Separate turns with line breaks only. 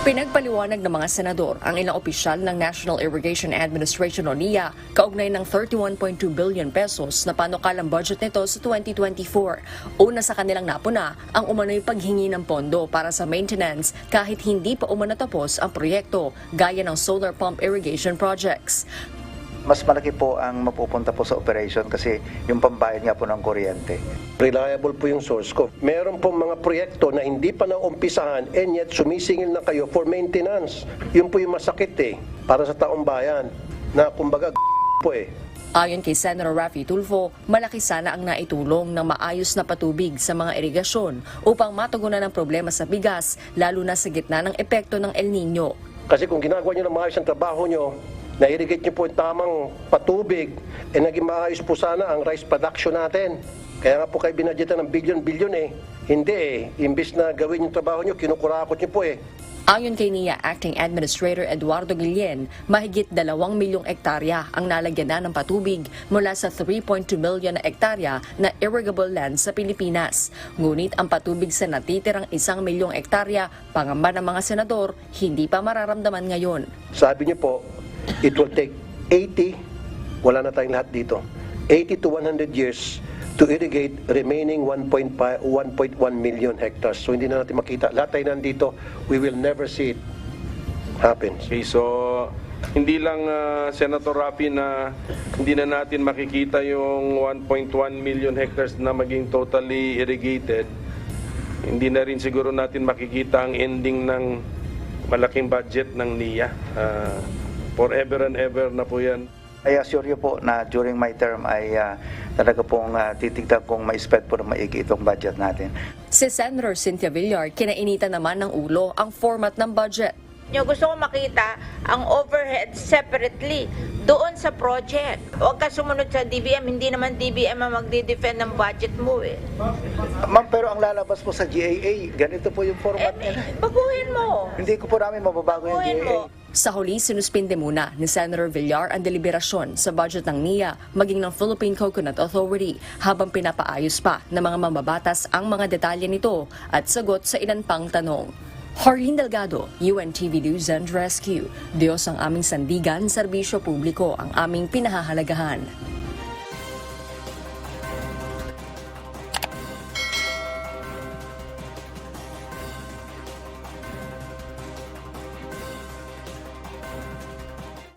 Pinagpaliwanag ng mga senador ang ilang opisyal ng National Irrigation Administration o NIA kaugnay ng 31.2 billion pesos na panukalang budget nito sa 2024. Una sa kanilang napuna ang umano'y paghingi ng pondo para sa maintenance kahit hindi pa umano tapos ang proyekto gaya ng solar pump irrigation projects.
Mas malaki po ang mapupunta po sa operation kasi yung pambayad nga po ng kuryente.
Reliable po yung source ko. Meron po mga proyekto na hindi pa naumpisahan and yet sumisingil na kayo for maintenance. Yun po yung masakit para sa taong bayan na kumbaga po
Ayon kay Senator Raffy Tulfo, malaki sana ang naitulong ng maayos na patubig sa mga irigasyon upang matugunan ang problema sa bigas lalo na sa gitna ng epekto ng El Nino.
Kasi kung ginagawa nyo ng maayos ang trabaho nyo, na-irrigate nyo po yung tamang patubig, naging maayos po sana ang rice production natin. Kaya nga po kayo binadgetan ng bilyon-bilyon Hindi imbis na gawin yung trabaho nyo, kinukurakot nyo po
Ayon kay NIA Acting Administrator Eduardo Guillen, mahigit 2 milyong ektarya ang nalagyan na ng patubig mula sa 3.2 milyon na ektarya na irrigable land sa Pilipinas. Ngunit ang patubig sa natitirang 1 milyong ektarya, pangamba ng mga senador, hindi pa mararamdaman ngayon.
Sabi nyo po, it will take 80, wala na tayong lahat dito, 80 to 100 years to irrigate remaining 1.1 million hectares. So hindi na natin makita. Lahat tayo nandito, we will never see it happen.
Okay, so hindi lang Senator Raffy na hindi na natin makikita yung 1.1 million hectares na maging totally irrigated. Hindi na rin siguro natin makikita ang ending ng malaking budget ng NIA. Forever and ever na po yan.
I assure you po na during my term ay talaga pong titignan kong ma-spend po na maigi itong budget natin.
Si Senator Cynthia Villar, kinainitan naman ng ulo ang format ng budget.
Gusto ko makita ang overhead separately doon sa project. Huwag ka sumunod sa DBM, hindi naman DBM ang magdi-defend ng budget mo
Ma'am, pero ang lalabas po sa GAA, ganito po yung format niya.
Baguhin mo.
Hindi ko po namin mababago yung
Baguhin
GAA.
mo.
Sa huli, sinuspinde muna ni Senator Villar ang deliberasyon sa budget ng NIA maging ng Philippine Coconut Authority habang pinapaayos pa ng mga mambabatas ang mga detalye nito at sagot sa ilan pang tanong. Harleen Delgado, UNTV News and Rescue. Diyos ang aming sandigan, serbisyo publiko ang aming pinahahalagahan.